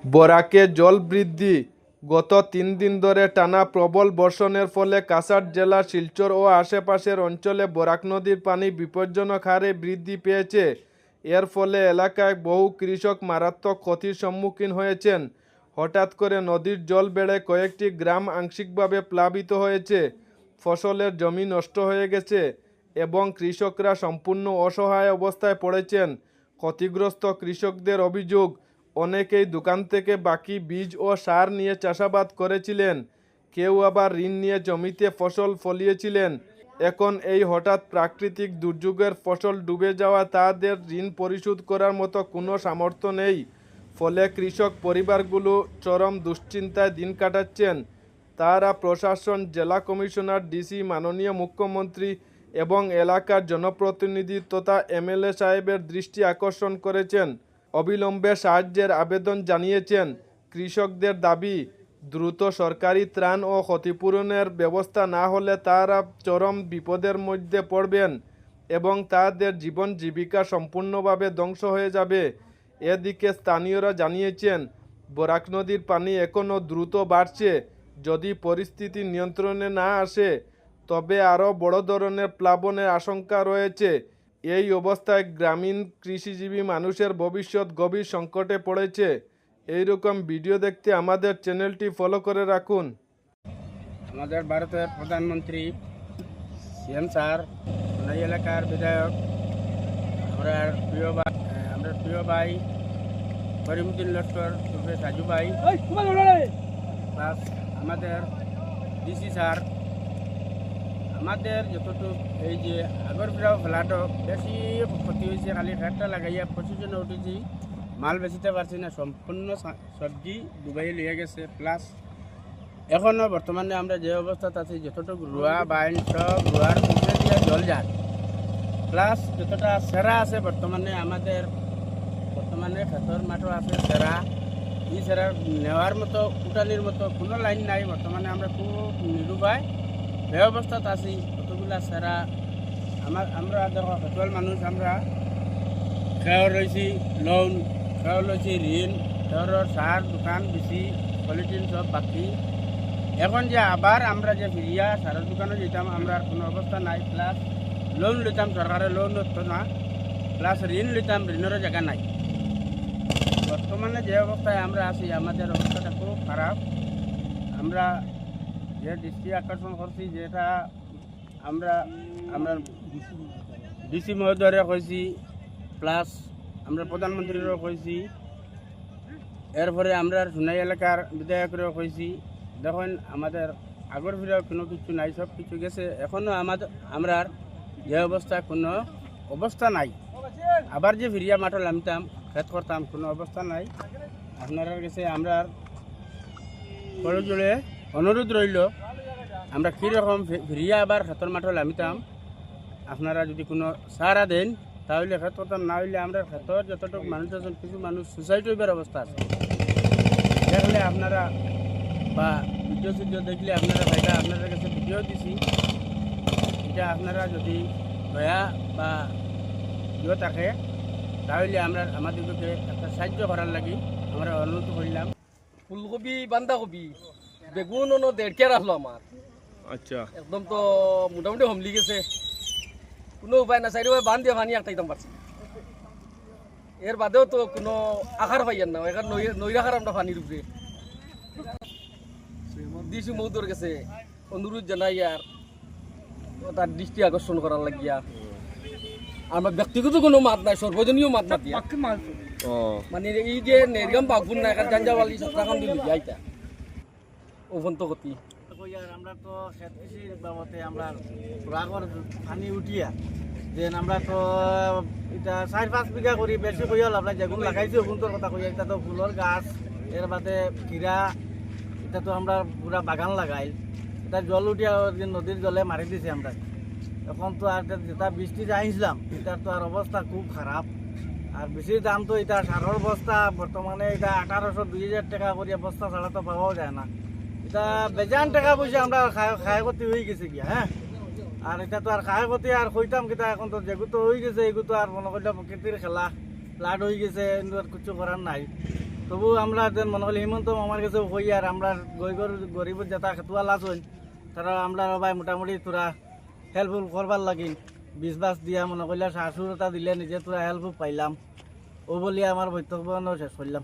বরাকে জল বৃদ্ধি। গত ৩ দিন ধরে টানা প্রবল বর্ষণের ফলে কাছাড় জেলার শিলচর ও আশেপাশের অঞ্চলে বরাক নদীর পানি বিপজ্জনক হারে বৃদ্ধি পেয়েছে। এর ফলে এলাকায় বহু কৃষক মারাত্মক ক্ষতির সম্মুখীন হয়েছেন। হঠাৎ করে নদীর জল বেড়ে কয়েকটি গ্রাম আংশিকভাবে প্লাবিত হয়েছে, ফসলের জমি নষ্ট হয়ে গেছে এবং কৃষকরা সম্পূর্ণ অসহায় অবস্থায় পড়েছেন। ক্ষতিগ্রস্ত কৃষকদের অভিযোগ, অনেকেই দোকান থেকে বাকি বীজ ও সার নিয়ে চাষাবাদ করেছিলেন, কেউ আবার ঋণ নিয়ে জমিতে ফসল ফলিয়েছিলেন। এখন এই হঠাৎ প্রাকৃতিক দুর্যোগের ফসল ডুবে যাওয়া তাদের ঋণ পরিশোধ করার মতো কোনো সামর্থ্য নেই। ফলে কৃষক পরিবারগুলো চরম দুশ্চিন্তায় দিন কাটাচ্ছেন। তারা প্রশাসন, জেলা কমিশনার, ডিসি, মাননীয় মুখ্যমন্ত্রী এবং এলাকার জনপ্রতিনিধি তথা এমএলএ সাহেবের দৃষ্টি আকর্ষণ করেছেন। অবিলম্বে সাহায্যের আবেদন জানিয়েছেন। কৃষকদের দাবি, দ্রুত সরকারি ত্রাণ ও ক্ষতিপূরণের ব্যবস্থা না হলে তারা চরম বিপদের মধ্যে পড়বেন এবং তাদের জীবন জীবিকা সম্পূর্ণভাবে ধ্বংস হয়ে যাবে। এদিকে স্থানীয়রা জানিয়েছেন, বরাক নদীর পানি এখনও দ্রুত বাড়ছে। যদি পরিস্থিতি নিয়ন্ত্রণে না আসে তবে আরও বড় ধরনের প্লাবনের আশঙ্কা রয়েছে। এই অবস্থায় গ্রামীণ কৃষিজীবী মানুষের ভবিষ্যৎ গভীর সংকটে পড়েছে। এই রকম ভিডিও দেখতে আমাদের চ্যানেলটি ফলো করে রাখুন। আমাদের ভারতের প্রধানমন্ত্রী সিএম স্যার, এই এলাকার বিধায়ক, আমরা প্রিয় ভাই করিমুদ্দিন লস্কর সুফে সাজু ভাই, প্লাস আমাদের ডিসি স্যার, আমাদের যতটুকু এই যে আগর ফেরাও ফ্লাটও বেশি ক্ষতি হয়েছে। খালি ফ্যাটটা লাগাইয়া 25 জনে উঠেছি, মাল বেচিতে পারছি না, সম্পূর্ণ সবজি ডুবাই লিয়ে গেছে। প্লাস এখনও বর্তমানে আমরা যে অবস্থাতে আছি, যতটুকু রোয়া বাইন সব রোয়ার উপরে দিয়ে জল যায়। প্লাস যতটা সেরা আছে বর্তমানে আমাদের খেতর মাঠও আছে সেরা, এই সেরা নেওয়ার মতো উঠানির মতো কোনো লাইন নাই। বর্তমানে আমরা খুব নিরুপায় বে অবস্থাতে আছি। কতগুলা সেরা আমরা দেখো খেতল মানুষ, আমরা খেয়ার রয়েছি লোন, খেয়ার রয়েছি ঋণ, খেয়ার সার দোকান বেশি পলিটিন সব বাকি। এখন যে আবার আমরা যে ফিরিয়া সারের দোকানে যেতাম, আমরা কোনো অবস্থা নাই। প্লাস লোন লইতাম, সরকারের লোন হতো না। প্লাস ঋণ লইতাম, ঋণেরও জায়গা নাই। বর্তমানে যে অবস্থায় আমরা আছি, আমাদের অবস্থাটা খুব খারাপ। আমরা যে দৃষ্টি আকর্ষণ করছি, যেটা আমরা ডিসি মহোদয়ের কইছি, প্লাস আমরা প্রধানমন্ত্রীরও কইছি, এরপরে আমরা সোনাই এলাকার বিধায়কেরও কইছি। দেখুন আমাদের আগর ফিরেও কোনো কিছু নাই, সব কিছু গেছে। এখনও আমরা যে অবস্থা, কোনো অবস্থা নাই। আবার যে ফিরিয়া মাঠে নামতাম, খেত করতাম, কোনো অবস্থা নাই। আপনার কাছে আমরা জোরে অনুরোধ রইল, আমরা কীরকম ফিরিয়া আবার খেতর মাঠে নামিতাম, আপনারা যদি কোনো সাহারা দেন তাহলে খেত করতাম। না হইলে আমরা খেতর যতটুকু মানুষ আছেন, কিছু মানুষ সুসাইড হইবার অবস্থা আছে। দেখলে আপনারা বা ভিডিও দেখলে আপনারা ভাইটা আপনাদের কাছে ভিডিও দিছি, এটা আপনারা যদি দয়া বা ইয়ে থাকে তাহলে আমরা আমাদেরকে একটা সাহায্য করার লাগি আমরা অনুরোধ করলাম। ফুলকপি, বাঁধাকপি, বেগুন 1.5 কেজি রাখলো আমার। আচ্ছা, একদম তো মোটামুটি হমলি গেছে, কোনো উপায় না। চারিভাবে বান দিয়ে পানি আটকাইতাম পারছি। এর বাদেও তো কোনো আকার পাইয়ার না, এখানে নই রাখার আমরা পানির উপরে ডিসি মৌদর গেছে অনুরোধ জানাই আর তার দৃষ্টি আকর্ষণ করার লাগিয়া। আমার ব্যক্তিগত কোনো মাত নাই, সর্বজনীয় মাত দিয়া মানে এই যে নেরগাম বাগুন না এখানে জাঞ্জাবালি সপ্তাহ দিল যাইতা ওভন্ত গতি। আমরা তো খেত কৃষির বাবদে আমরা রাগর পানি উঠিয়া যে আমরা তো এটা 4-5 বিঘা করি, বেশি কইয়া লাভ নাই। যেগুন লাগাইছি ওগুনটোর কথা কইয়া, এটা তো ফুলের গাছ, এর বাদে কীরা, এটা তো আমরা পুরা বাগান লাগাই। এটা জল উঠিয়া নদীর জলে মারি দিছে আমরা। এখন তো আর যেটা বৃষ্টি আইছিলাম, এটার তো আর অবস্থা খুব খারাপ। আর বেশি দাম তো এটা সারের বস্তা বর্তমানে এটা 1800-2000 টাকা করিয়া বস্তা ছাড়া তো পাওয়াও যায় না। এটা বেজান টাকা পয়সা আমরা ক্ষয়ক্ষতি হয়ে গেছে গিয়া। হ্যাঁ, আর এটা তো আর ক্ষয়ক্ষতি আর কইতাম কিতা, এখন তো যেগু তো হয়ে গেছে, এগু তো আর মনে করলে প্রকৃতির খেলা, ফ্লাড হয়ে গেছে, আর কিছু করার নাই। তবু আমরা যেন মনে করি হিমন্ত আমার কাছে কই আর আমরা গরিবের যেটা খেতুয়া লাচ হইন তারা আমরা ভাই মোটামুটি তোরা হেল্পফুল করবার লাগিন বিশ দিয়া মনে করলে শাশুড়তা দিলে নিজে তোরা হেল্পফুল পাইলাম ও বলি আমার বক্তব্য শেষ করলাম।